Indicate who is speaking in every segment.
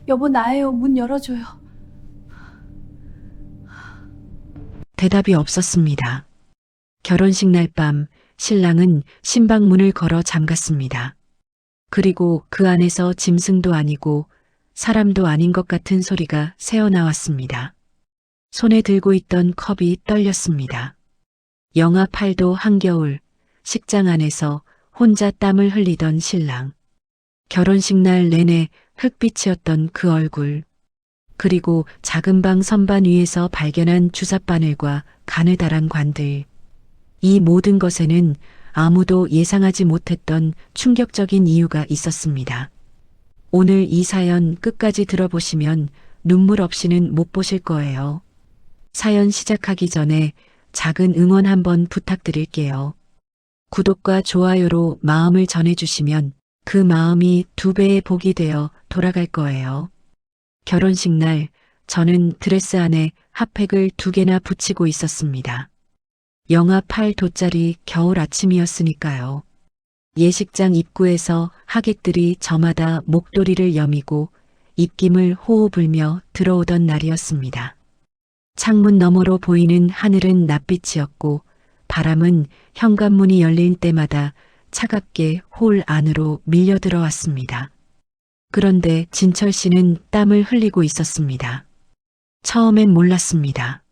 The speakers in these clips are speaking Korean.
Speaker 1: 여보, 나예요. 문 열어줘요.
Speaker 2: 대답이 없었습니다. 결혼식 날 밤 신랑은 신방문을 걸어 잠갔습니다. 그리고 그 안에서 짐승도 아니고 사람도 아닌 것 같은 소리가 새어나왔습니다. 손에 들고 있던 컵이 떨렸습니다. 영하 8도 한겨울 식장 안에서 혼자 땀을 흘리던 신랑. 결혼식 날 내내 흙빛이었던 그 얼굴. 그리고 작은 방 선반 위에서 발견한 주삿바늘과 가느다란 관들. 이 모든 것에는 아무도 예상하지 못했던 충격적인 이유가 있었습니다. 오늘 이 사연 끝까지 들어보시면 눈물 없이는 못 보실 거예요. 사연 시작하기 전에 작은 응원 한번 부탁드릴게요. 구독과 좋아요로 마음을 전해주시면 그 마음이 2배의 복이 되어 돌아갈 거예요. 결혼식 날 저는 드레스 안에 핫팩을 2개나 붙이고 있었습니다. 영하 8도짜리 겨울 아침이었으니까요. 예식장 입구에서 하객들이 저마다 목도리를 여미고 입김을 호호 불며 들어오던 날이었습니다. 창문 너머로 보이는 하늘은 낯빛이었고 바람은 현관문이 열릴 때마다 차갑게 홀 안으로 밀려 들어왔습니다. 그런데 진철 씨는 땀을 흘리고 있었습니다. 처음엔 몰랐습니다.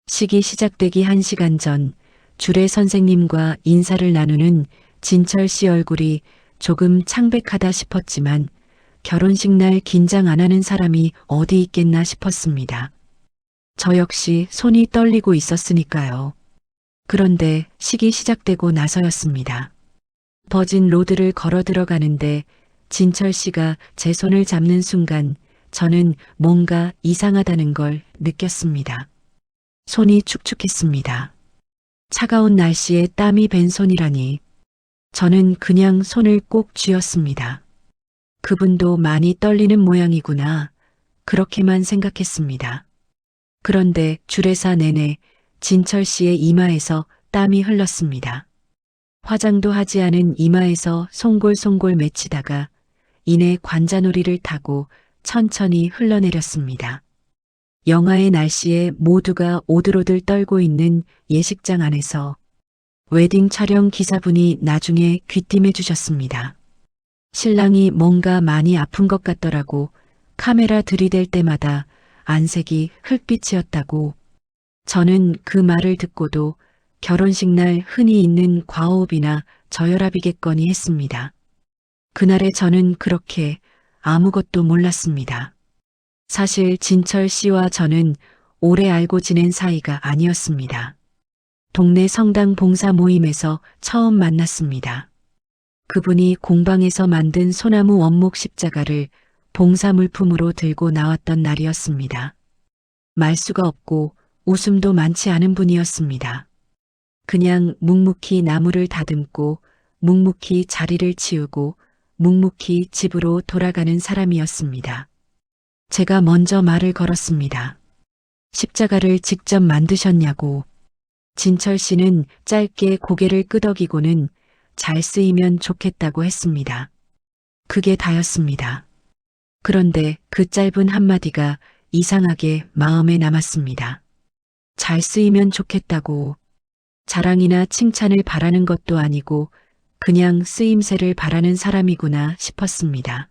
Speaker 2: 식이 시작되기 1시간 전 주례 선생님과 인사를 나누는 진철 씨 얼굴이 조금 창백하다 싶었지만 결혼식 날 긴장 안 하는 사람이 어디 있겠나 싶었습니다. 저 역시 손이 떨리고 있었으니까요. 그런데 식이 시작되고 나서였습니다. 버진 로드를 걸어 들어가는데 진철 씨가 제 손을 잡는 순간 저는 뭔가 이상하다는 걸 느꼈습니다. 손이 축축했습니다. 차가운 날씨에 땀이 밴 손이라니. 저는 그냥 손을 꼭 쥐었습니다. 그분도 많이 떨리는 모양이구나. 그렇게만 생각했습니다. 그런데 주례사 내내 진철 씨의 이마에서 땀이 흘렀습니다. 화장도 하지 않은 이마에서 송골송골 맺히다가 이내 관자놀이를 타고 천천히 흘러내렸습니다. 영하의 날씨에 모두가 오들오들 떨고 있는 예식장 안에서 웨딩 촬영 기사분이 나중에 귀띔해 주셨습니다. 신랑이 뭔가 많이 아픈 것 같더라고 카메라 들이댈 때마다 안색이 흙빛이었다고. 저는 그 말을 듣고도 결혼식 날 흔히 있는 과호흡이나 저혈압이겠거니 했습니다. 그날의 저는 그렇게 아무것도 몰랐습니다. 사실 진철 씨와 저는 오래 알고 지낸 사이가 아니었습니다. 동네 성당 봉사 모임에서 처음 만났습니다. 그분이 공방에서 만든 소나무 원목 십자가를 봉사 물품으로 들고 나왔던 날이었습니다. 말수가 없고 웃음도 많지 않은 분이었습니다. 그냥 묵묵히 나무를 다듬고 묵묵히 자리를 치우고 묵묵히 집으로 돌아가는 사람이었습니다. 제가 먼저 말을 걸었습니다. 십자가를 직접 만드셨냐고. 진철 씨는 짧게 고개를 끄덕이고는 잘 쓰이면 좋겠다고 했습니다. 그게 다였습니다. 그런데 그 짧은 한마디가 이상하게 마음에 남았습니다. 잘 쓰이면 좋겠다고. 자랑이나 칭찬을 바라는 것도 아니고 그냥 쓰임새를 바라는 사람이구나 싶었습니다.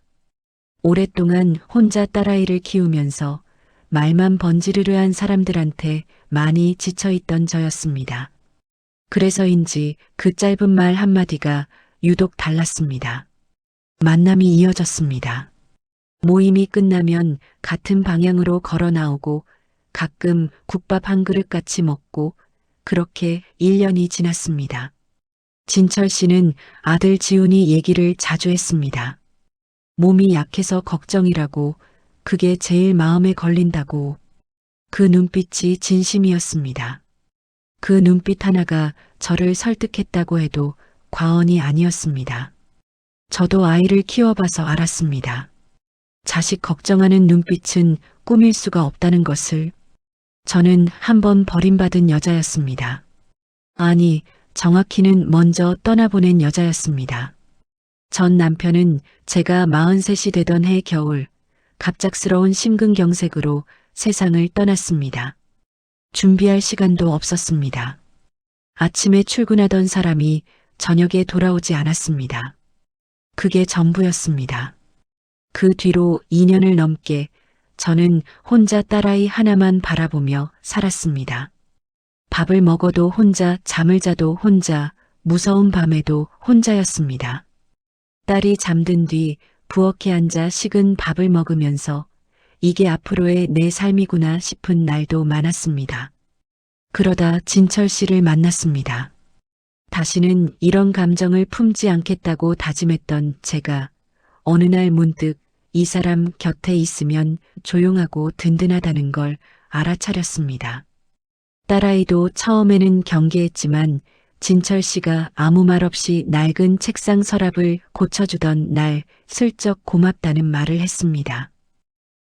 Speaker 2: 오랫동안 혼자 딸아이를 키우면서 말만 번지르르한 사람들한테 많이 지쳐있던 저였습니다. 그래서인지 그 짧은 말 한마디가 유독 달랐습니다. 만남이 이어졌습니다. 모임이 끝나면 같은 방향으로 걸어 나오고 가끔 국밥 한 그릇 같이 먹고 그렇게 1년이 지났습니다. 진철 씨는 아들 지훈이 얘기를 자주 했습니다. 몸이 약해서 걱정이라고, 그게 제일 마음에 걸린다고. 그 눈빛이 진심이었습니다. 그 눈빛 하나가 저를 설득했다고 해도 과언이 아니었습니다. 저도 아이를 키워봐서 알았습니다. 자식 걱정하는 눈빛은 꾸밀 수가 없다는 것을. 저는 한 번 버림받은 여자였습니다. 아니, 정확히는 먼저 떠나보낸 여자였습니다. 전 남편은 제가 43이 되던 해 겨울 갑작스러운 심근경색으로 세상을 떠났습니다. 준비할 시간도 없었습니다. 아침에 출근하던 사람이 저녁에 돌아오지 않았습니다. 그게 전부였습니다. 그 뒤로 2년을 넘게 저는 혼자 딸아이 하나만 바라보며 살았습니다. 밥을 먹어도 혼자, 잠을 자도 혼자, 무서운 밤에도 혼자였습니다. 딸이 잠든 뒤 부엌에 앉아 식은 밥을 먹으면서 이게 앞으로의 내 삶이구나 싶은 날도 많았습니다. 그러다 진철 씨를 만났습니다. 다시는 이런 감정을 품지 않겠다고 다짐했던 제가 어느 날 문득 이 사람 곁에 있으면 조용하고 든든하다는 걸 알아차렸습니다. 딸아이도 처음에는 경계했지만 진철 씨가 아무 말 없이 낡은 책상 서랍을 고쳐주던 날 슬쩍 고맙다는 말을 했습니다.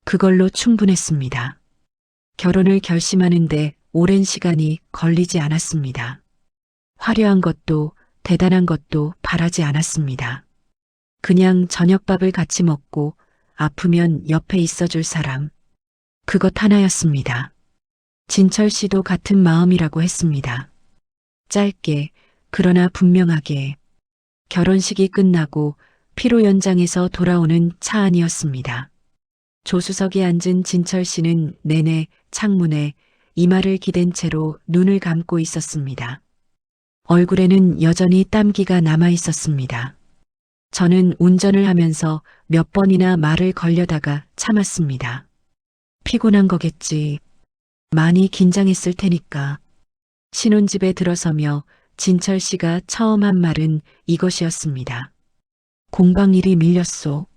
Speaker 2: 그걸로 충분했습니다. 결혼을 결심하는데 오랜 시간이 걸리지 않았습니다. 화려한 것도 대단한 것도 바라지 않았습니다. 그냥 저녁밥을 같이 먹고 아프면 옆에 있어줄 사람. 그것 하나였습니다. 진철 씨도 같은 마음이라고 했습니다. 짧게, 그러나 분명하게. 결혼식이 끝나고 피로 연장에서 돌아오는 차 안이었습니다. 조수석에 앉은 진철 씨는 내내 창문에 이마를 기댄 채로 눈을 감고 있었습니다. 얼굴에는 여전히 땀기가 남아 있었습니다. 저는 운전을 하면서 몇 번이나 말을 걸려다가 참았습니다. 피곤한 거겠지. 많이 긴장했을 테니까. 신혼집에 들어서며 진철 씨가 처음 한 말은 이것이었습니다. 공방 일이 밀렸소.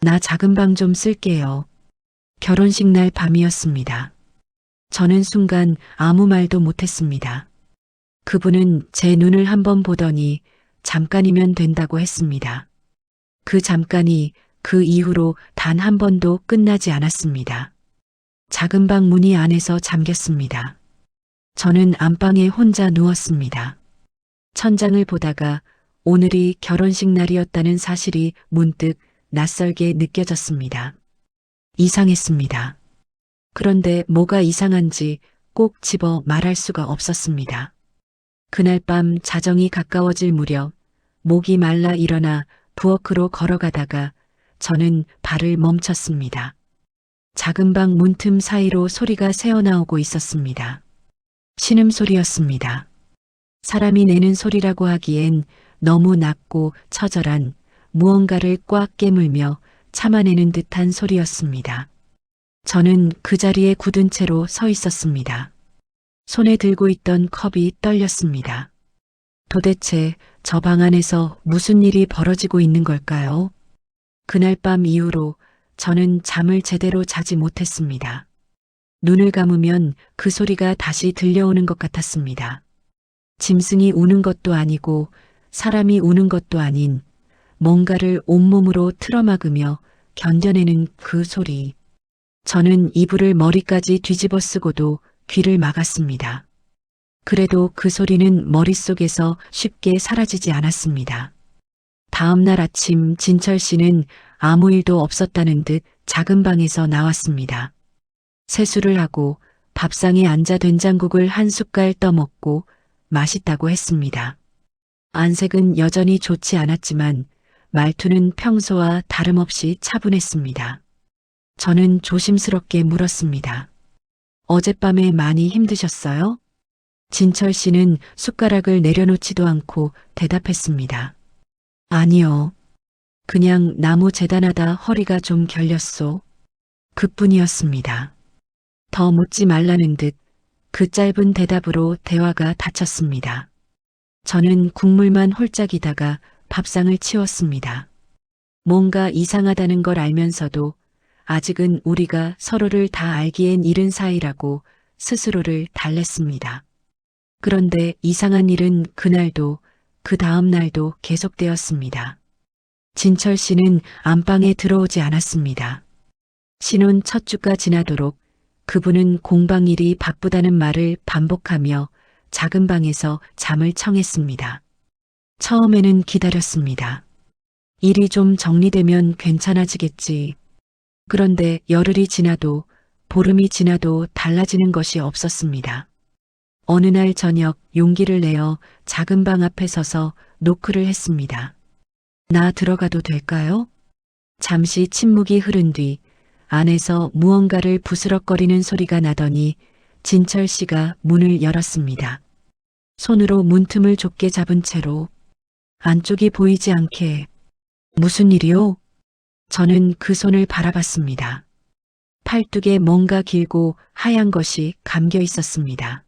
Speaker 2: 나 작은 방 좀 쓸게요. 결혼식 날 밤이었습니다. 저는 순간 아무 말도 못했습니다. 그분은 제 눈을 한번 보더니 잠깐이면 된다고 했습니다. 그 잠깐이 그 이후로 단 한 번도 끝나지 않았습니다. 작은 방 문이 안에서 잠겼습니다. 저는 안방에 혼자 누웠습니다. 천장을 보다가 오늘이 결혼식 날이었다는 사실이 문득 낯설게 느껴졌습니다. 이상했습니다. 그런데 뭐가 이상한지 꼭 집어 말할 수가 없었습니다. 그날 밤 자정이 가까워질 무렵 목이 말라 일어나 부엌으로 걸어가다가 저는 발을 멈췄습니다. 작은 방 문틈 사이로 소리가 새어나오고 있었습니다. 신음소리였습니다. 사람이 내는 소리라고 하기엔 너무 낮고 처절한 무언가를 꽉 깨물며 참아내는 듯한 소리였습니다. 저는 그 자리에 굳은 채로 서 있었습니다. 손에 들고 있던 컵이 떨렸습니다. 도대체 저 방 안에서 무슨 일이 벌어지고 있는 걸까요? 그날 밤 이후로 저는 잠을 제대로 자지 못했습니다. 눈을 감으면 그 소리가 다시 들려오는 것 같았습니다. 짐승이 우는 것도 아니고 사람이 우는 것도 아닌 뭔가를 온몸으로 틀어막으며 견뎌내는 그 소리. 저는 이불을 머리까지 뒤집어 쓰고도 귀를 막았습니다. 그래도 그 소리는 머릿속에서 쉽게 사라지지 않았습니다. 다음 날 아침 진철 씨는 아무 일도 없었다는 듯 작은 방에서 나왔습니다. 세수를 하고 밥상에 앉아 된장국을 한 숟갈 떠먹고 맛있다고 했습니다. 안색은 여전히 좋지 않았지만 말투는 평소와 다름없이 차분했습니다. 저는 조심스럽게 물었습니다. 어젯밤에 많이 힘드셨어요? 진철 씨는 숟가락을 내려놓지도 않고 대답했습니다. 아니요. 그냥 나무 재단하다 허리가 좀 결렸소. 그뿐이었습니다. 더 묻지 말라는 듯 그 짧은 대답으로 대화가 닫혔습니다. 저는 국물만 홀짝이다가 밥상을 치웠습니다. 뭔가 이상하다는 걸 알면서도 아직은 우리가 서로를 다 알기엔 이른 사이라고 스스로를 달랬습니다. 그런데 이상한 일은 그날도 그 다음 날도 계속되었습니다. 진철 씨는 안방에 들어오지 않았습니다. 신혼 첫 주가 지나도록 그분은 공방 일이 바쁘다는 말을 반복하며 작은 방에서 잠을 청했습니다. 처음에는 기다렸습니다. 일이 좀 정리되면 괜찮아지겠지. 그런데 열흘이 지나도 보름이 지나도 달라지는 것이 없었습니다. 어느 날 저녁 용기를 내어 작은 방 앞에 서서 노크를 했습니다. 나 들어가도 될까요? 잠시 침묵이 흐른 뒤 안에서 무언가를 부스럭거리는 소리가 나더니 진철 씨가 문을 열었습니다. 손으로 문틈을 좁게 잡은 채로 안쪽이 보이지 않게 무슨 일이요? 저는 그 손을 바라봤습니다. 팔뚝에 뭔가 길고 하얀 것이 감겨 있었습니다.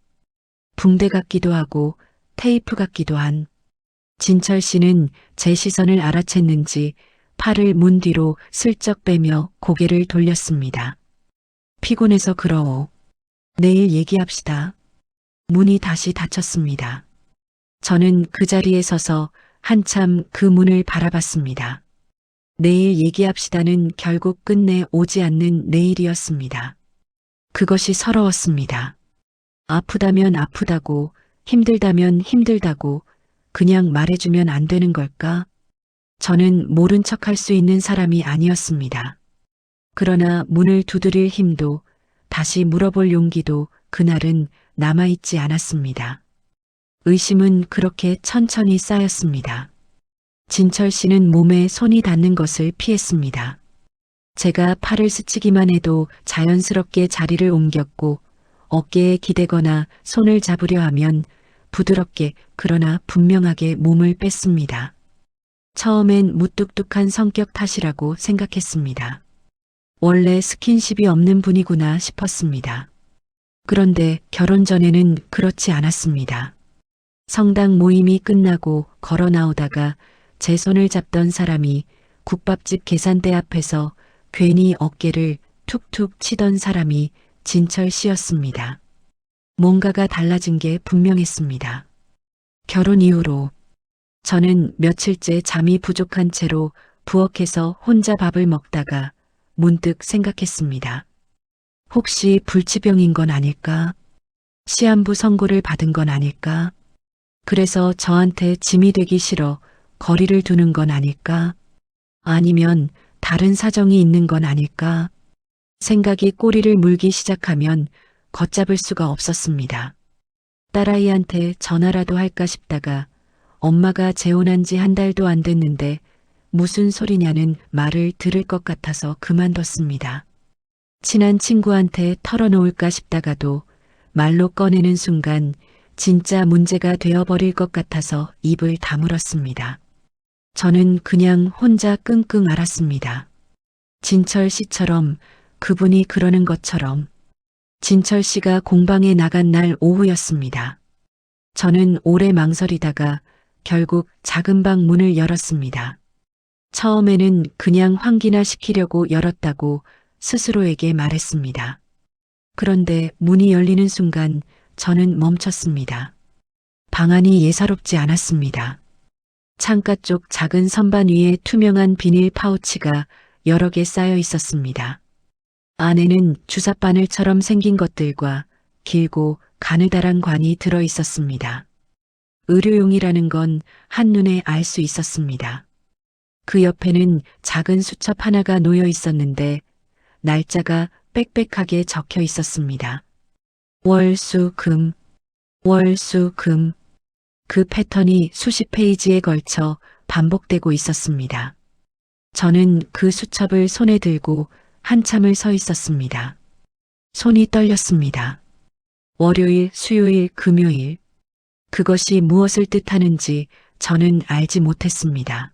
Speaker 2: 붕대 같기도 하고 테이프 같기도 한. 진철 씨는 제 시선을 알아챘는지 팔을 문 뒤로 슬쩍 빼며 고개를 돌렸습니다. 피곤해서 그러오. 내일 얘기합시다. 문이 다시 닫혔습니다. 저는 그 자리에 서서 한참 그 문을 바라봤습니다. 내일 얘기합시다는 결국 끝내 오지 않는 내일이었습니다. 그것이 서러웠습니다. 아프다면 아프다고, 힘들다면 힘들다고 그냥 말해주면 안 되는 걸까? 저는 모른 척할 수 있는 사람이 아니었습니다. 그러나 문을 두드릴 힘도 다시 물어볼 용기도 그날은 남아있지 않았습니다. 의심은 그렇게 천천히 쌓였습니다. 진철 씨는 몸에 손이 닿는 것을 피했습니다. 제가 팔을 스치기만 해도 자연스럽게 자리를 옮겼고 어깨에 기대거나 손을 잡으려 하면 부드럽게 그러나 분명하게 몸을 뺐습니다. 처음엔 무뚝뚝한 성격 탓이라고 생각했습니다. 원래 스킨십이 없는 분이구나 싶었습니다. 그런데 결혼 전에는 그렇지 않았습니다. 성당 모임이 끝나고 걸어 나오다가 제 손을 잡던 사람이 국밥집 계산대 앞에서 괜히 어깨를 툭툭 치던 사람이 진철 씨였습니다. 뭔가가 달라진 게 분명했습니다. 결혼 이후로 저는 며칠째 잠이 부족한 채로 부엌에서 혼자 밥을 먹다가 문득 생각했습니다. 혹시 불치병인 건 아닐까? 시한부 선고를 받은 건 아닐까? 그래서 저한테 짐이 되기 싫어 거리를 두는 건 아닐까? 아니면 다른 사정이 있는 건 아닐까? 생각이 꼬리를 물기 시작하면 걷잡을 수가 없었습니다. 딸아이한테 전화라도 할까 싶다가 엄마가 재혼한 지 한 달도 안 됐는데 무슨 소리냐는 말을 들을 것 같아서 그만뒀습니다. 친한 친구한테 털어놓을까 싶다가도 말로 꺼내는 순간 진짜 문제가 되어버릴 것 같아서 입을 다물었습니다. 저는 그냥 혼자 끙끙 앓았습니다. 진철 씨처럼 그분이 그러는 것처럼. 진철 씨가 공방에 나간 날 오후였습니다. 저는 오래 망설이다가 결국 작은 방 문을 열었습니다. 처음에는 그냥 환기나 시키려고 열었다고 스스로에게 말했습니다. 그런데 문이 열리는 순간 저는 멈췄습니다. 방안이 예사롭지 않았습니다. 창가 쪽 작은 선반 위에 투명한 비닐 파우치가 여러 개 쌓여 있었습니다. 안에는 주사 바늘처럼 생긴 것들과 길고 가느다란 관이 들어 있었습니다. 의료용이라는 건 한눈에 알 수 있었습니다. 그 옆에는 작은 수첩 하나가 놓여 있었는데 날짜가 빽빽하게 적혀 있었습니다. 월, 수, 금, 월, 수, 금. 그 패턴이 수십 페이지에 걸쳐 반복되고 있었습니다. 저는 그 수첩을 손에 들고 한참을 서 있었습니다. 손이 떨렸습니다. 월요일, 수요일, 금요일. 그것이 무엇을 뜻하는지 저는 알지 못했습니다.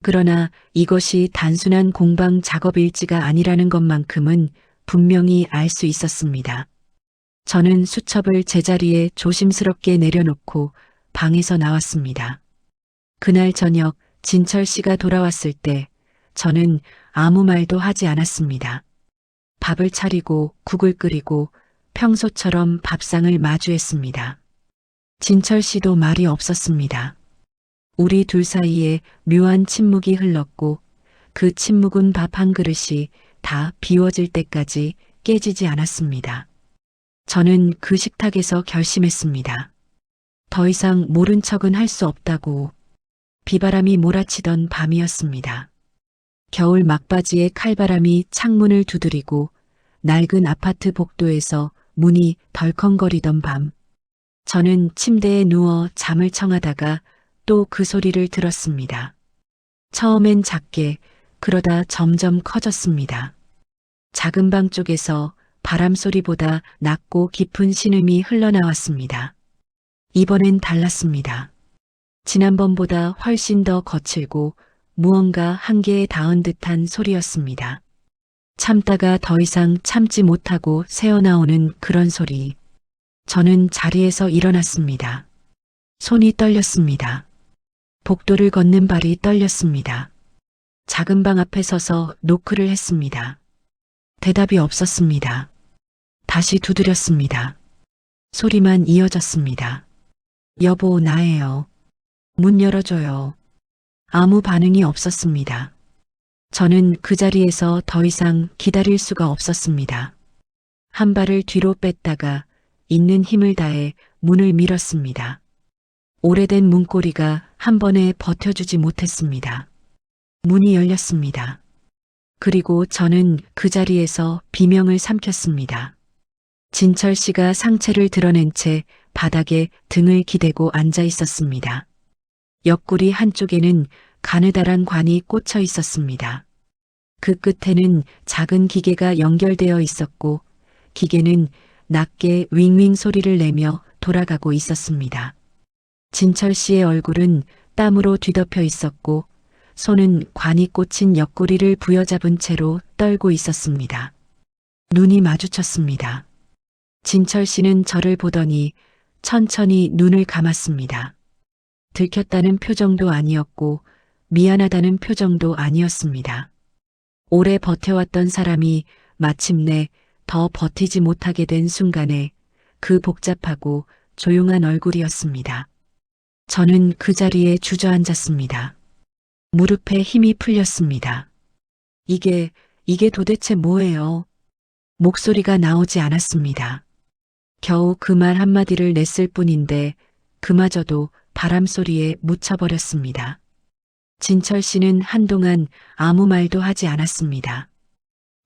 Speaker 2: 그러나 이것이 단순한 공방 작업 일지가 아니라는 것만큼은 분명히 알 수 있었습니다. 저는 수첩을 제자리에 조심스럽게 내려놓고 방에서 나왔습니다. 그날 저녁 진철 씨가 돌아왔을 때 저는 아무 말도 하지 않았습니다. 밥을 차리고 국을 끓이고 평소처럼 밥상을 마주했습니다. 진철 씨도 말이 없었습니다. 우리 둘 사이에 묘한 침묵이 흘렀고 그 침묵은 밥 한 그릇이 다 비워질 때까지 깨지지 않았습니다. 저는 그 식탁에서 결심했습니다. 더 이상 모른 척은 할 수 없다고. 비바람이 몰아치던 밤이었습니다. 겨울 막바지에 칼바람이 창문을 두드리고 낡은 아파트 복도에서 문이 덜컹거리던 밤. 저는 침대에 누워 잠을 청하다가 또 그 소리를 들었습니다. 처음엔 작게, 그러다 점점 커졌습니다. 작은 방 쪽에서 바람 소리보다 낮고 깊은 신음이 흘러나왔습니다. 이번엔 달랐습니다. 지난번보다 훨씬 더 거칠고 무언가 한계에 닿은 듯한 소리였습니다. 참다가 더 이상 참지 못하고 새어나오는 그런 소리. 저는 자리에서 일어났습니다. 손이 떨렸습니다. 복도를 걷는 발이 떨렸습니다. 작은 방 앞에 서서 노크를 했습니다. 대답이 없었습니다. 다시 두드렸습니다. 소리만 이어졌습니다. 여보, 나예요. 문 열어줘요. 아무 반응이 없었습니다. 저는 그 자리에서 더 이상 기다릴 수가 없었습니다. 한 발을 뒤로 뺐다가 있는 힘을 다해 문을 밀었습니다. 오래된 문고리가 한 번에 버텨주지 못했습니다. 문이 열렸습니다. 그리고 저는 그 자리에서 비명을 삼켰습니다. 진철 씨가 상체를 드러낸 채 바닥에 등을 기대고 앉아 있었습니다. 옆구리 한쪽에는 가느다란 관이 꽂혀 있었습니다. 그 끝에는 작은 기계가 연결되어 있었고 기계는 낮게 윙윙 소리를 내며 돌아가고 있었습니다. 진철 씨의 얼굴은 땀으로 뒤덮여 있었고 손은 관이 꽂힌 옆구리를 부여잡은 채로 떨고 있었습니다. 눈이 마주쳤습니다. 진철 씨는 저를 보더니 천천히 눈을 감았습니다. 들켰다는 표정도 아니었고 미안하다는 표정도 아니었습니다. 오래 버텨왔던 사람이 마침내 더 버티지 못하게 된 순간에 그 복잡하고 조용한 얼굴이었습니다. 저는 그 자리에 주저앉았습니다. 무릎에 힘이 풀렸습니다. 이게 도대체 뭐예요? 목소리가 나오지 않았습니다. 겨우 그 말 한마디를 냈을 뿐인데 그마저도 바람 소리에 묻혀버렸습니다. 진철 씨는 한동안 아무 말도 하지 않았습니다.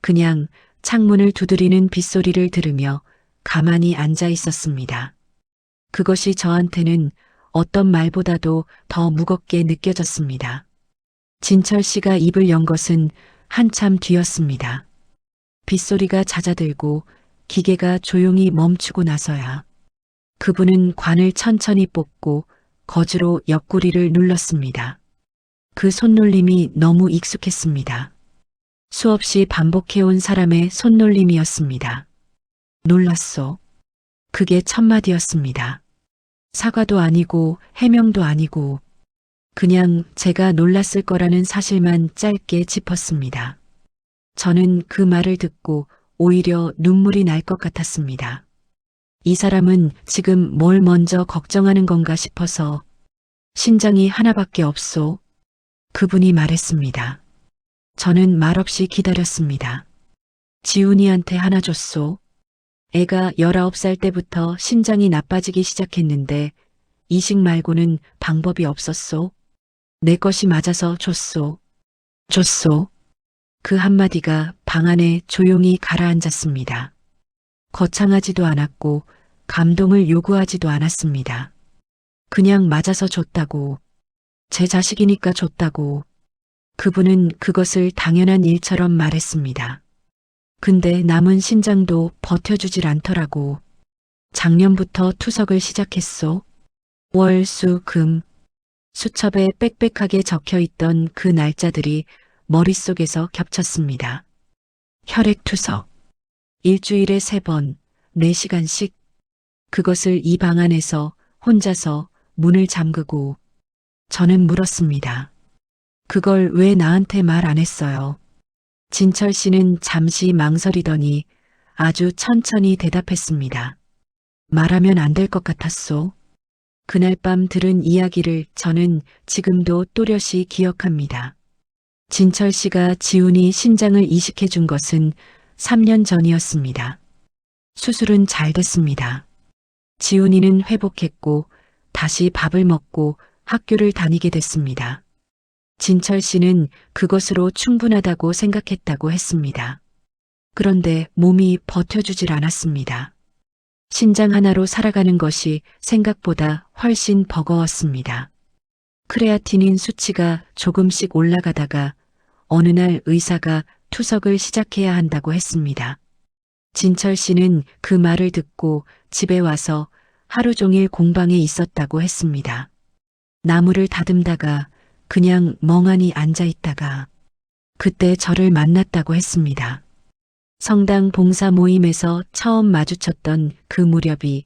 Speaker 2: 그냥 창문을 두드리는 빗소리를 들으며 가만히 앉아 있었습니다. 그것이 저한테는 어떤 말보다도 더 무겁게 느껴졌습니다. 진철 씨가 입을 연 것은 한참 뒤였습니다. 빗소리가 잦아들고 기계가 조용히 멈추고 나서야 그분은 관을 천천히 뽑고 거즈로 옆구리를 눌렀습니다. 그 손놀림이 너무 익숙했습니다. 수없이 반복해온 사람의 손놀림이었습니다. 놀랐소. 그게 첫마디였습니다. 사과도 아니고 해명도 아니고 그냥 제가 놀랐을 거라는 사실만 짧게 짚었습니다. 저는 그 말을 듣고 오히려 눈물이 날 것 같았습니다. 이 사람은 지금 뭘 먼저 걱정하는 건가 싶어서 신장이 하나밖에 없소. 그분이 말했습니다. 저는 말없이 기다렸습니다. 지훈이한테 하나 줬소. 애가 19살 때부터 신장이 나빠지기 시작했는데 이식 말고는 방법이 없었소. 내 것이 맞아서 줬소. 줬소. 그 한마디가 방 안에 조용히 가라앉았습니다. 거창하지도 않았고 감동을 요구하지도 않았습니다. 그냥 맞아서 줬다고. 제 자식이니까 줬다고. 그분은 그것을 당연한 일처럼 말했습니다. 근데 남은 신장도 버텨주질 않더라고. 작년부터 투석을 시작했소. 월, 수, 금. 수첩에 빽빽하게 적혀있던 그 날짜들이 머릿속에서 겹쳤습니다. 혈액투석. 일주일에 3번, 4시간씩. 그것을 이 방 안에서 혼자서 문을 잠그고 저는 물었습니다. 그걸 왜 나한테 말 안 했어요? 진철 씨는 잠시 망설이더니 아주 천천히 대답했습니다. 말하면 안 될 것 같았소. 그날 밤 들은 이야기를 저는 지금도 또렷이 기억합니다. 진철 씨가 지훈이 신장을 이식해 준 것은 3년 전이었습니다. 수술은 잘 됐습니다. 지훈이는 회복했고 다시 밥을 먹고 학교를 다니게 됐습니다. 진철 씨는 그것으로 충분하다고 생각했다고 했습니다. 그런데 몸이 버텨주질 않았습니다. 신장 하나로 살아가는 것이 생각보다 훨씬 버거웠습니다. 크레아티닌 수치가 조금씩 올라가다가 어느 날 의사가 투석을 시작해야 한다고 했습니다. 진철 씨는 그 말을 듣고 집에 와서 하루 종일 공방에 있었다고 했습니다. 나무를 다듬다가 그냥 멍하니 앉아 있다가 그때 저를 만났다고 했습니다. 성당 봉사 모임에서 처음 마주쳤던 그 무렵이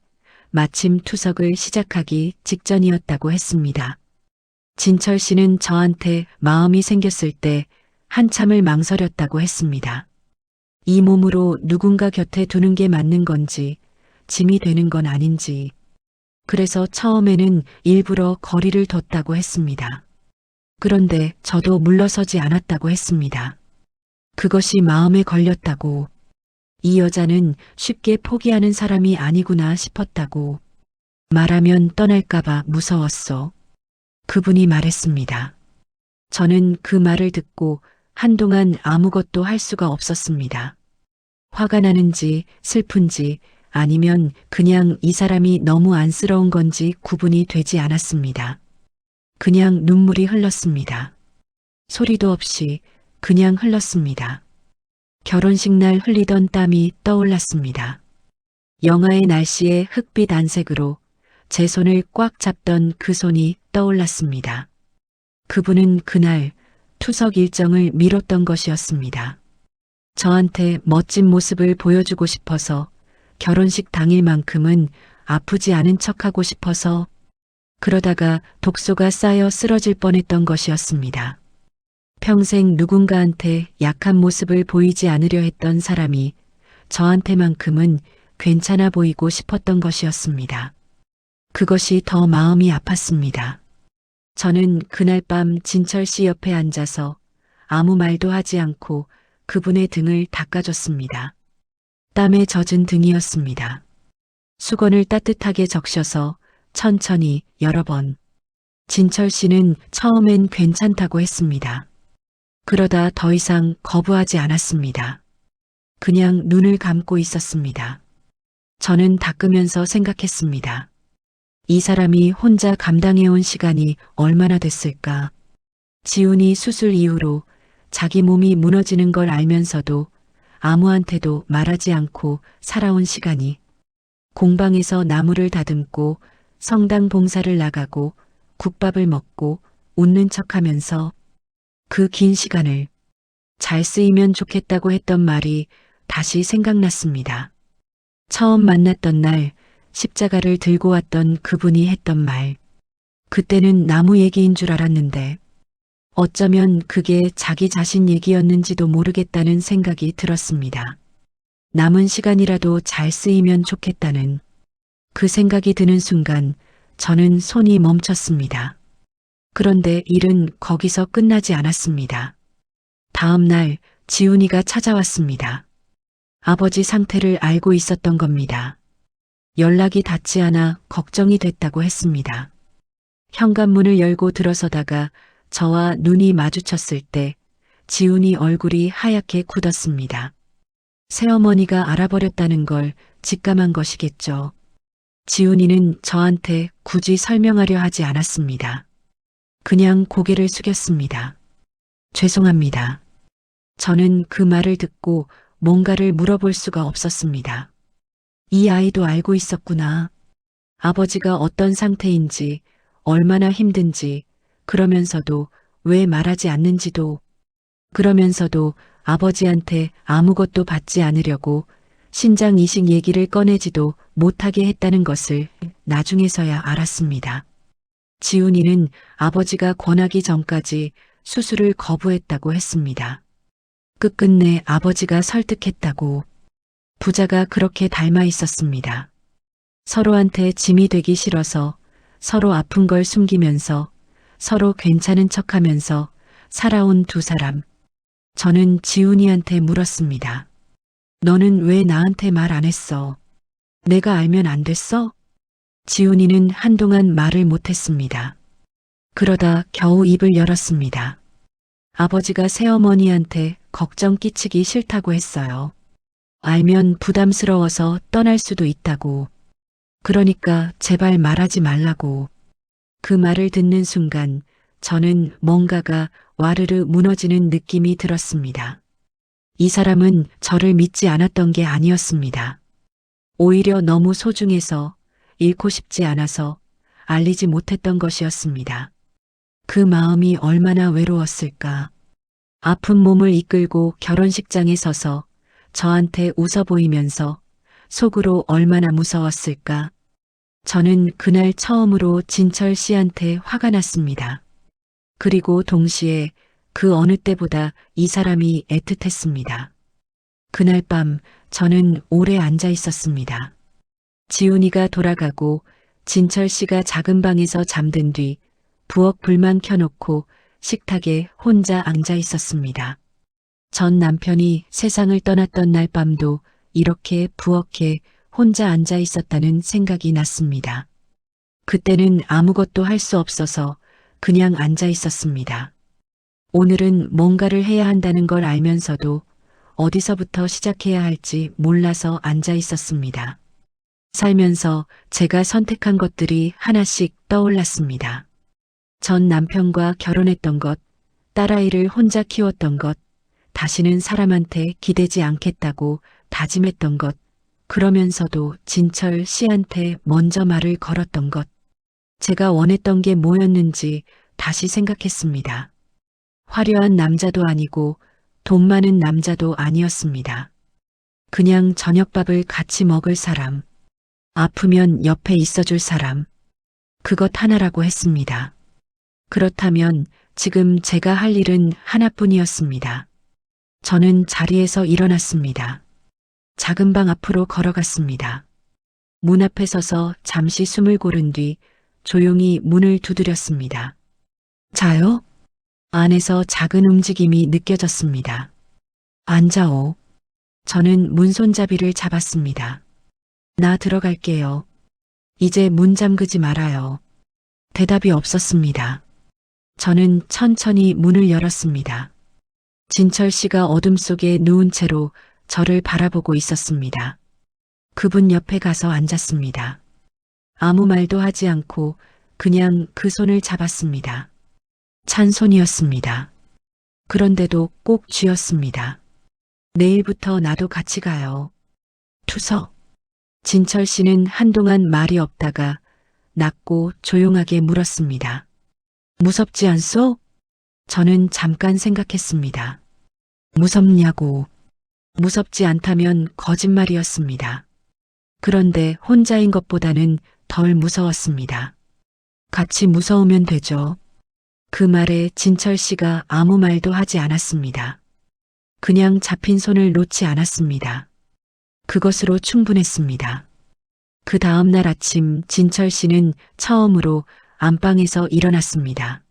Speaker 2: 마침 투석을 시작하기 직전이었다고 했습니다. 진철 씨는 저한테 마음이 생겼을 때 한참을 망설였다고 했습니다. 이 몸으로 누군가 곁에 두는 게 맞는 건지, 짐이 되는 건 아닌지, 그래서 처음에는 일부러 거리를 뒀다고 했습니다. 그런데 저도 물러서지 않았다고 했습니다. 그것이 마음에 걸렸다고, 이 여자는 쉽게 포기하는 사람이 아니구나 싶었다고, 말하면 떠날까봐 무서웠어. 그분이 말했습니다. 저는 그 말을 듣고 한동안 아무것도 할 수가 없었습니다. 화가 나는지 슬픈지 아니면 그냥 이 사람이 너무 안쓰러운 건지 구분이 되지 않았습니다. 그냥 눈물이 흘렀습니다. 소리도 없이 그냥 흘렀습니다. 결혼식 날 흘리던 땀이 떠올랐습니다. 영하의 날씨에 흑빛 안색으로 제 손을 꽉 잡던 그 손이 떠올랐습니다. 그분은 그날 투석 일정을 미뤘던 것이었습니다. 저한테 멋진 모습을 보여주고 싶어서 결혼식 당일만큼은 아프지 않은 척하고 싶어서 그러다가 독소가 쌓여 쓰러질 뻔했던 것이었습니다. 평생 누군가한테 약한 모습을 보이지 않으려 했던 사람이 저한테만큼은 괜찮아 보이고 싶었던 것이었습니다. 그것이 더 마음이 아팠습니다. 저는 그날 밤 진철 씨 옆에 앉아서 아무 말도 하지 않고 그분의 등을 닦아줬습니다. 땀에 젖은 등이었습니다. 수건을 따뜻하게 적셔서 천천히 여러 번. 진철 씨는 처음엔 괜찮다고 했습니다. 그러다 더 이상 거부하지 않았습니다. 그냥 눈을 감고 있었습니다. 저는 닦으면서 생각했습니다. 이 사람이 혼자 감당해온 시간이 얼마나 됐을까? 지훈이 수술 이후로 자기 몸이 무너지는 걸 알면서도 아무한테도 말하지 않고 살아온 시간이 공방에서 나무를 다듬고 성당 봉사를 나가고 국밥을 먹고 웃는 척하면서 그 긴 시간을 잘 쓰이면 좋겠다고 했던 말이 다시 생각났습니다. 처음 만났던 날 십자가를 들고 왔던 그분이 했던 말. 그때는 나무 얘기인 줄 알았는데 어쩌면 그게 자기 자신 얘기였는지도 모르겠다는 생각이 들었습니다. 남은 시간이라도 잘 쓰이면 좋겠다는 그 생각이 드는 순간 저는 손이 멈췄습니다. 그런데 일은 거기서 끝나지 않았습니다. 다음 날 지훈이가 찾아왔습니다. 아버지 상태를 알고 있었던 겁니다. 연락이 닿지 않아 걱정이 됐다고 했습니다. 현관문을 열고 들어서다가 저와 눈이 마주쳤을 때 지훈이 얼굴이 하얗게 굳었습니다. 새어머니가 알아버렸다는 걸 직감한 것이겠죠. 지훈이는 저한테 굳이 설명하려 하지 않았습니다. 그냥 고개를 숙였습니다. 죄송합니다. 저는 그 말을 듣고 뭔가를 물어볼 수가 없었습니다. 이 아이도 알고 있었구나. 아버지가 어떤 상태인지, 얼마나 힘든지, 그러면서도 왜 말하지 않는지도, 그러면서도 아버지한테 아무것도 받지 않으려고 신장 이식 얘기를 꺼내지도 못하게 했다는 것을 나중에서야 알았습니다. 지훈이는 아버지가 권하기 전까지 수술을 거부했다고 했습니다. 끝끝내 아버지가 설득했다고. 부자가 그렇게 닮아 있었습니다. 서로한테 짐이 되기 싫어서 서로 아픈 걸 숨기면서 서로 괜찮은 척하면서 살아온 두 사람. 저는 지훈이한테 물었습니다. 너는 왜 나한테 말 안 했어? 내가 알면 안 됐어? 지훈이는 한동안 말을 못했습니다. 그러다 겨우 입을 열었습니다. 아버지가 새어머니한테 걱정 끼치기 싫다고 했어요. 알면 부담스러워서 떠날 수도 있다고. 그러니까 제발 말하지 말라고. 그 말을 듣는 순간 저는 뭔가가 와르르 무너지는 느낌이 들었습니다. 이 사람은 저를 믿지 않았던 게 아니었습니다. 오히려 너무 소중해서 잃고 싶지 않아서 알리지 못했던 것이었습니다. 그 마음이 얼마나 외로웠을까. 아픈 몸을 이끌고 결혼식장에 서서 저한테 웃어 보이면서 속으로 얼마나 무서웠을까. 저는 그날 처음으로 진철 씨한테 화가 났습니다. 그리고 동시에 그 어느 때보다 이 사람이 애틋했습니다. 그날 밤 저는 오래 앉아 있었습니다. 지훈이가 돌아가고 진철 씨가 작은 방에서 잠든 뒤 부엌 불만 켜놓고 식탁에 혼자 앉아 있었습니다. 전 남편이 세상을 떠났던 날 밤도 이렇게 부엌에 혼자 앉아 있었다는 생각이 났습니다. 그때는 아무것도 할 수 없어서 그냥 앉아 있었습니다. 오늘은 뭔가를 해야 한다는 걸 알면서도 어디서부터 시작해야 할지 몰라서 앉아 있었습니다. 살면서 제가 선택한 것들이 하나씩 떠올랐습니다. 전 남편과 결혼했던 것, 딸아이를 혼자 키웠던 것, 다시는 사람한테 기대지 않겠다고 다짐했던 것, 그러면서도 진철 씨한테 먼저 말을 걸었던 것, 제가 원했던 게 뭐였는지 다시 생각했습니다. 화려한 남자도 아니고 돈 많은 남자도 아니었습니다. 그냥 저녁밥을 같이 먹을 사람, 아프면 옆에 있어줄 사람, 그것 하나라고 했습니다. 그렇다면 지금 제가 할 일은 하나뿐이었습니다. 저는 자리에서 일어났습니다. 작은 방 앞으로 걸어갔습니다. 문 앞에 서서 잠시 숨을 고른 뒤 조용히 문을 두드렸습니다. 자요? 안에서 작은 움직임이 느껴졌습니다. 앉아오. 저는 문손잡이를 잡았습니다. 나 들어갈게요. 이제 문 잠그지 말아요. 대답이 없었습니다. 저는 천천히 문을 열었습니다. 진철 씨가 어둠 속에 누운 채로 저를 바라보고 있었습니다. 그분 옆에 가서 앉았습니다. 아무 말도 하지 않고 그냥 그 손을 잡았습니다. 찬 손이었습니다. 그런데도 꼭 쥐었습니다. 내일부터 나도 같이 가요. 투석. 진철 씨는 한동안 말이 없다가 낮고 조용하게 물었습니다. 무섭지 않소? 저는 잠깐 생각했습니다. 무섭냐고. 무섭지 않다면 거짓말이었습니다. 그런데 혼자인 것보다는 덜 무서웠습니다. 같이 무서우면 되죠. 그 말에 진철 씨가 아무 말도 하지 않았습니다. 그냥 잡힌 손을 놓지 않았습니다. 그것으로 충분했습니다. 그 다음 날 아침 진철 씨는 처음으로 안방에서 일어났습니다.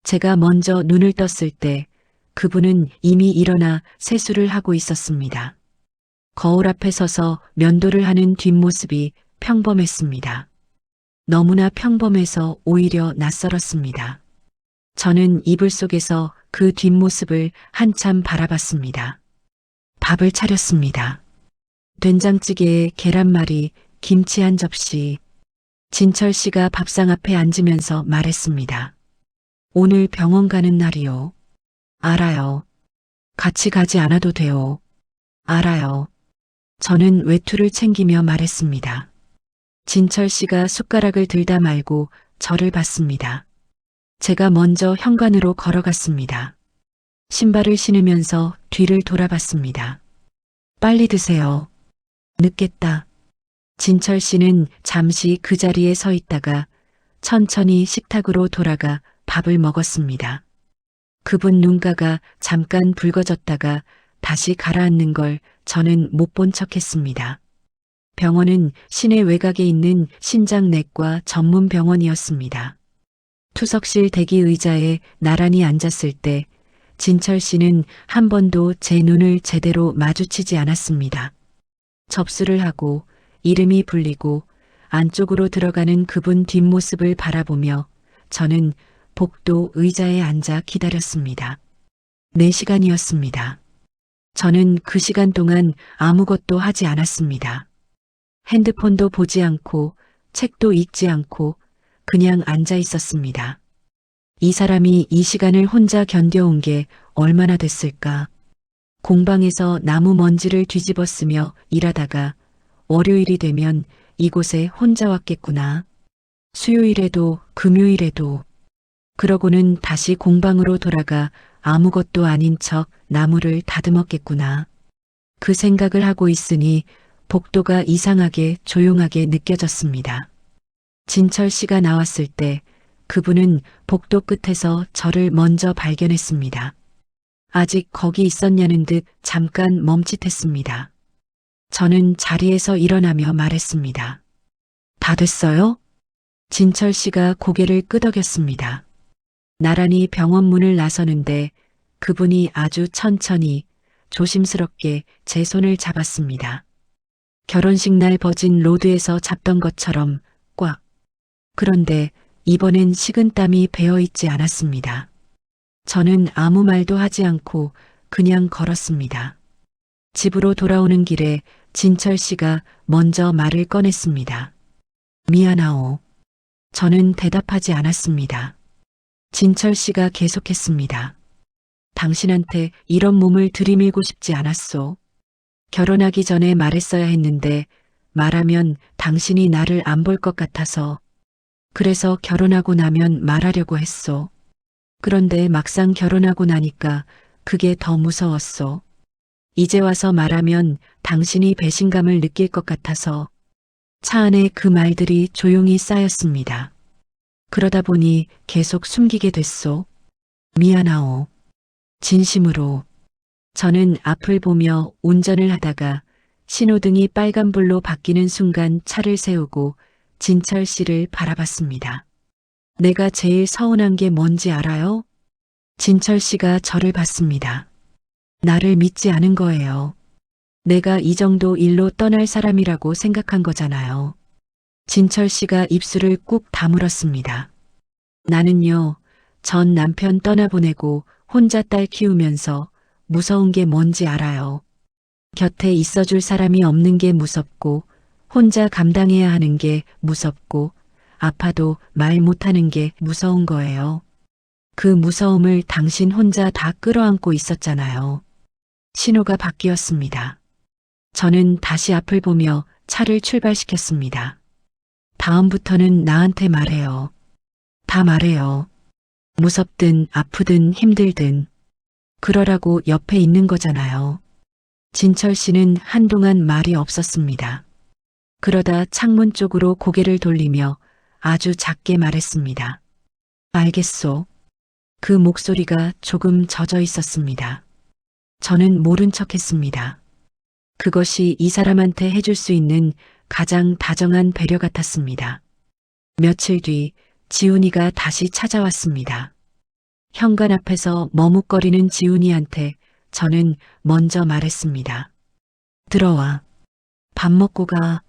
Speaker 2: 제가 먼저 눈을 떴을 때 그분은 이미 일어나 세수를 하고 있었습니다. 거울 앞에 서서 면도를 하는 뒷모습이 평범했습니다. 너무나 평범해서 오히려 낯설었습니다. 저는 이불 속에서 그 뒷모습을 한참 바라봤습니다. 밥을 차렸습니다. 된장찌개에 계란말이, 김치 한 접시. 진철 씨가 밥상 앞에 앉으면서 말했습니다. 오늘 병원 가는 날이요. 알아요. 같이 가지 않아도 돼요. 알아요. 저는 외투를 챙기며 말했습니다. 진철 씨가 숟가락을 들다 말고 저를 봤습니다. 제가 먼저 현관으로 걸어갔습니다. 신발을 신으면서 뒤를 돌아봤습니다. 빨리 드세요. 늦겠다. 진철 씨는 잠시 그 자리에 서 있다가 천천히 식탁으로 돌아가 밥을 먹었습니다. 그분 눈가가 잠깐 붉어졌다가 다시 가라앉는 걸 저는 못 본 척했습니다. 병원은 시내 외곽에 있는 신장내과 전문 병원이었습니다. 투석실 대기 의자에 나란히 앉았을 때 진철 씨는 한 번도 제 눈을 제대로 마주치지 않았습니다. 접수를 하고 이름이 불리고 안쪽으로 들어가는 그분 뒷모습을 바라보며 저는 복도 의자에 앉아 기다렸습니다. 4시간이었습니다. 저는 그 시간 동안 아무것도 하지 않았습니다. 핸드폰도 보지 않고 책도 읽지 않고 그냥 앉아 있었습니다. 이 사람이 이 시간을 혼자 견뎌온 게 얼마나 됐을까? 공방에서 나무 먼지를 뒤집어 쓰며 일하다가 월요일이 되면 이곳에 혼자 왔겠구나. 수요일에도 금요일에도. 그러고는 다시 공방으로 돌아가 아무것도 아닌 척 나무를 다듬었겠구나. 그 생각을 하고 있으니 복도가 이상하게 조용하게 느껴졌습니다. 진철 씨가 나왔을 때 그분은 복도 끝에서 저를 먼저 발견했습니다. 아직 거기 있었냐는 듯 잠깐 멈칫했습니다. 저는 자리에서 일어나며 말했습니다. 다 됐어요? 진철 씨가 고개를 끄덕였습니다. 나란히 병원 문을 나서는데 그분이 아주 천천히 조심스럽게 제 손을 잡았습니다. 결혼식 날 버진 로드에서 잡던 것처럼 꽉. 그런데 이번엔 식은땀이 배어있지 않았습니다. 저는 아무 말도 하지 않고 그냥 걸었습니다. 집으로 돌아오는 길에 진철 씨가 먼저 말을 꺼냈습니다. 미안하오. 저는 대답하지 않았습니다. 진철 씨가 계속했습니다. 당신한테 이런 몸을 들이밀고 싶지 않았소. 결혼하기 전에 말했어야 했는데 말하면 당신이 나를 안 볼 것 같아서. 그래서 결혼하고 나면 말하려고 했소. 그런데 막상 결혼하고 나니까 그게 더 무서웠소. 이제 와서 말하면 당신이 배신감을 느낄 것 같아서. 차 안에 그 말들이 조용히 쌓였습니다. 그러다 보니 계속 숨기게 됐소. 미안하오. 진심으로. 저는 앞을 보며 운전을 하다가 신호등이 빨간불로 바뀌는 순간 차를 세우고 진철 씨를 바라봤습니다. 내가 제일 서운한 게 뭔지 알아요? 진철 씨가 저를 봤습니다. 나를 믿지 않은 거예요. 내가 이 정도 일로 떠날 사람이라고 생각한 거잖아요. 진철 씨가 입술을 꾹 다물었습니다. 나는요, 전 남편 떠나보내고 혼자 딸 키우면서 무서운 게 뭔지 알아요. 곁에 있어줄 사람이 없는 게 무섭고, 혼자 감당해야 하는 게 무섭고, 아파도 말 못하는 게 무서운 거예요. 그 무서움을 당신 혼자 다 끌어안고 있었잖아요. 신호가 바뀌었습니다. 저는 다시 앞을 보며 차를 출발시켰습니다. 다음부터는 나한테 말해요. 다 말해요. 무섭든 아프든 힘들든. 그러라고 옆에 있는 거잖아요. 진철 씨는 한동안 말이 없었습니다. 그러다 창문 쪽으로 고개를 돌리며 아주 작게 말했습니다. 알겠소. 그 목소리가 조금 젖어 있었습니다. 저는 모른 척 했습니다. 그것이 이 사람한테 해줄 수 있는 가장 다정한 배려 같았습니다. 며칠 뒤 지훈이가 다시 찾아왔습니다. 현관 앞에서 머뭇거리는 지훈이한테 저는 먼저 말했습니다. 들어와. 밥 먹고 가.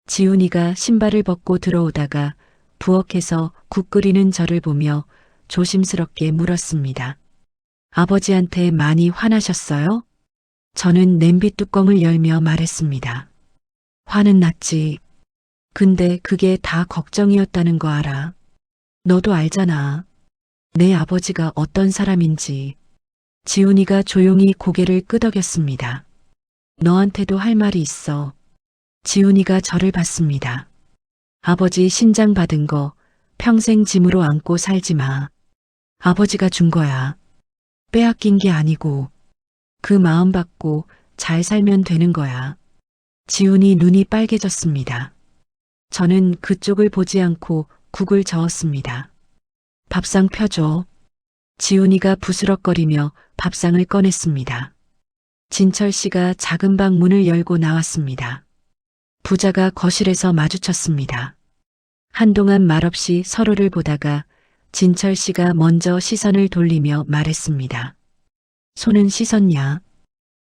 Speaker 2: 지훈이가 신발을 벗고 들어오다가 부엌에서 국 끓이는 저를 보며 조심스럽게 물었습니다. 아버지한테 많이 화나셨어요? 저는 냄비 뚜껑을 열며 말했습니다. 화는 났지. 근데 그게 다 걱정이었다는 거 알아. 너도 알잖아. 내 아버지가 어떤 사람인지. 지훈이가 조용히 고개를 끄덕였습니다. 너한테도 할 말이 있어. 지훈이가 저를 봤습니다. 아버지 신장 받은 거 평생 짐으로 안고 살지 마. 아버지가 준 거야. 빼앗긴 게 아니고 그 마음 받고 잘 살면 되는 거야. 지훈이 눈이 빨개졌습니다. 저는 그쪽을 보지 않고 국을 저었습니다. 밥상 펴줘. 지훈이가 부스럭거리며 밥상을 꺼냈습니다. 진철 씨가 작은 방 문을 열고 나왔습니다. 부자가 거실에서 마주쳤습니다. 한동안 말없이 서로를 보다가 진철 씨가 먼저 시선을 돌리며 말했습니다. 손은 씻었냐?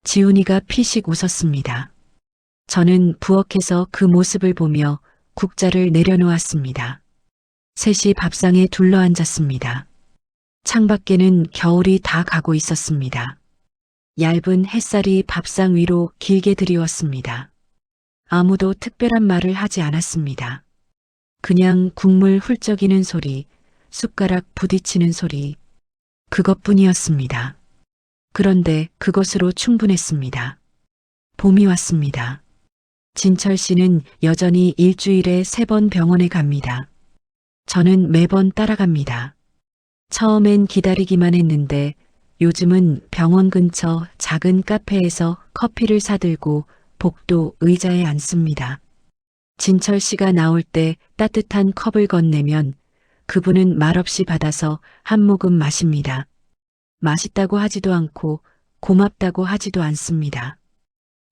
Speaker 2: 지훈이가 피식 웃었습니다. 저는 부엌에서 그 모습을 보며 국자를 내려놓았습니다. 셋이 밥상에 둘러앉았습니다. 창밖에는 겨울이 다 가고 있었습니다. 얇은 햇살이 밥상 위로 길게 드리웠습니다. 아무도 특별한 말을 하지 않았습니다. 그냥 국물 훌쩍이는 소리, 숟가락 부딪히는 소리, 그것뿐이었습니다. 그런데 그것으로 충분했습니다. 봄이 왔습니다. 진철 씨는 여전히 일주일에 3번 병원에 갑니다. 저는 매번 따라갑니다. 처음엔 기다리기만 했는데 요즘은 병원 근처 작은 카페에서 커피를 사들고 복도 의자에 앉습니다. 진철 씨가 나올 때 따뜻한 컵을 건네면 그분은 말없이 받아서 한 모금 마십니다. 맛있다고 하지도 않고 고맙다고 하지도 않습니다.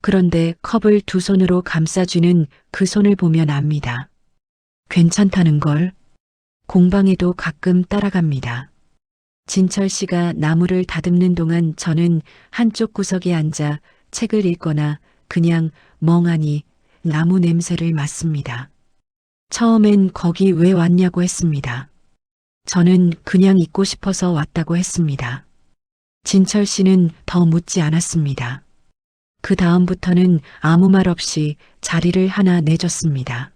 Speaker 2: 그런데 컵을 2손으로 감싸주는 그 손을 보면 압니다. 괜찮다는 걸. 공방에도 가끔 따라갑니다. 진철 씨가 나무를 다듬는 동안 저는 한쪽 구석에 앉아 책을 읽거나 그냥 멍하니 나무 냄새를 맡습니다. 처음엔 거기 왜 왔냐고 했습니다. 저는 그냥 있고 싶어서 왔다고 했습니다. 진철 씨는 더 묻지 않았습니다. 그 다음부터는 아무 말 없이 자리를 하나 내줬습니다.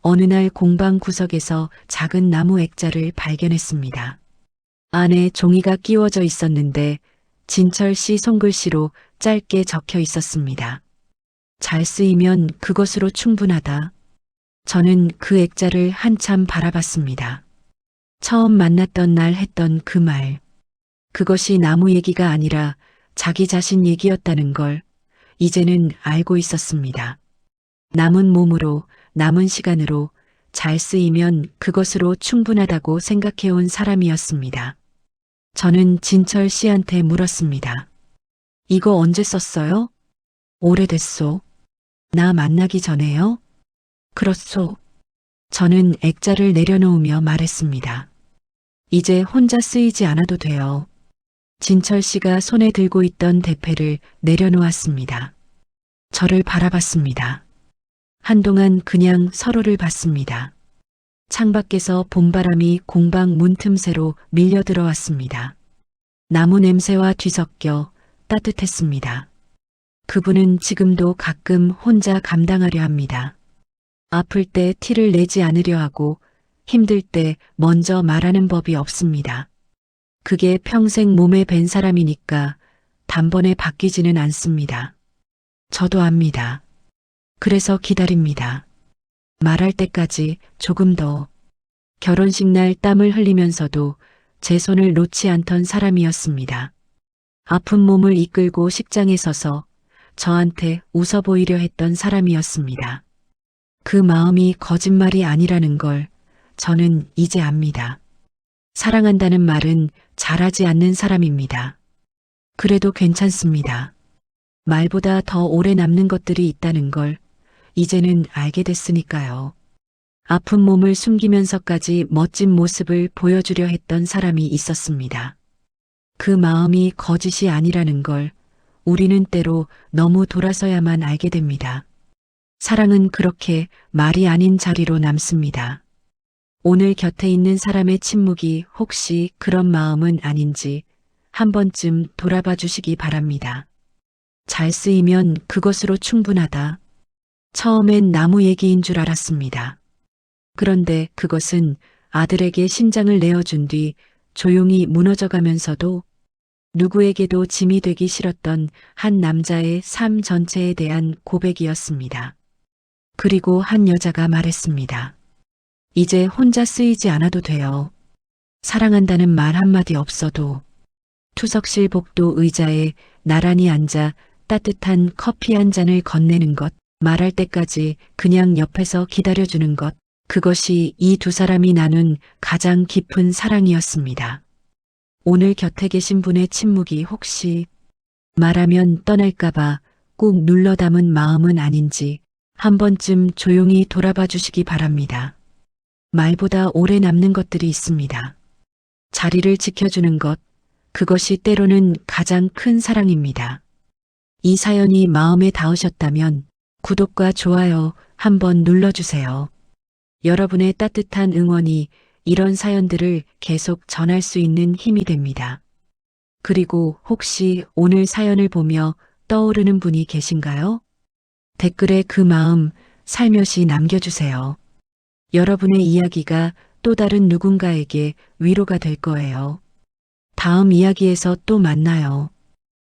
Speaker 2: 어느 날 공방 구석에서 작은 나무 액자를 발견했습니다. 안에 종이가 끼워져 있었는데 진철 씨 손글씨로 짧게 적혀 있었습니다. 잘 쓰이면 그것으로 충분하다. 저는 그 액자를 한참 바라봤습니다. 처음 만났던 날 했던 그 말. 그것이 나무 얘기가 아니라 자기 자신 얘기였다는 걸 이제는 알고 있었습니다. 남은 몸으로, 남은 시간으로 잘 쓰이면 그것으로 충분하다고 생각해온 사람이었습니다. 저는 진철 씨한테 물었습니다. 이거 언제 썼어요? 오래됐소. 나 만나기 전에요? 그렇소. 저는 액자를 내려놓으며 말했습니다. 이제 혼자 쓰이지 않아도 돼요. 진철 씨가 손에 들고 있던 대패를 내려놓았습니다. 저를 바라봤습니다. 한동안 그냥 서로를 봤습니다. 창밖에서 봄바람이 공방 문틈새로 밀려 들어왔습니다. 나무 냄새와 뒤섞여 따뜻했습니다. 그분은 지금도 가끔 혼자 감당하려 합니다. 아플 때 티를 내지 않으려 하고 힘들 때 먼저 말하는 법이 없습니다. 그게 평생 몸에 밴 사람이니까 단번에 바뀌지는 않습니다. 저도 압니다. 그래서 기다립니다. 말할 때까지 조금 더. 결혼식 날 땀을 흘리면서도 제 손을 놓지 않던 사람이었습니다. 아픈 몸을 이끌고 식장에 서서 저한테 웃어 보이려 했던 사람이었습니다. 그 마음이 거짓말이 아니라는 걸 저는 이제 압니다. 사랑한다는 말은 잘하지 않는 사람입니다. 그래도 괜찮습니다. 말보다 더 오래 남는 것들이 있다는 걸 이제는 알게 됐으니까요. 아픈 몸을 숨기면서까지 멋진 모습을 보여주려 했던 사람이 있었습니다. 그 마음이 거짓이 아니라는 걸 우리는 때로 너무 돌아서야만 알게 됩니다. 사랑은 그렇게 말이 아닌 자리로 남습니다. 오늘 곁에 있는 사람의 침묵이 혹시 그런 마음은 아닌지 한 번쯤 돌아봐 주시기 바랍니다. 잘 쓰이면 그것으로 충분하다. 처음엔 나무 얘기인 줄 알았습니다. 그런데 그것은 아들에게 심장을 내어준 뒤 조용히 무너져가면서도 누구에게도 짐이 되기 싫었던 한 남자의 삶 전체에 대한 고백이었습니다. 그리고 한 여자가 말했습니다. 이제 혼자 쓰이지 않아도 돼요. 사랑한다는 말 한마디 없어도. 투석실 복도 의자에 나란히 앉아 따뜻한 커피 한 잔을 건네는 것, 말할 때까지 그냥 옆에서 기다려주는 것, 그것이 이 두 사람이 나눈 가장 깊은 사랑이었습니다. 오늘 곁에 계신 분의 침묵이 혹시 말하면 떠날까봐 꾹 눌러 담은 마음은 아닌지 한 번쯤 조용히 돌아봐 주시기 바랍니다. 말보다 오래 남는 것들이 있습니다. 자리를 지켜주는 것, 그것이 때로는 가장 큰 사랑입니다. 이 사연이 마음에 닿으셨다면 구독과 좋아요 한번 눌러주세요. 여러분의 따뜻한 응원이 이런 사연들을 계속 전할 수 있는 힘이 됩니다. 그리고 혹시 오늘 사연을 보며 떠오르는 분이 계신가요? 댓글에 그 마음 살며시 남겨주세요. 여러분의 이야기가 또 다른 누군가에게 위로가 될 거예요. 다음 이야기에서 또 만나요.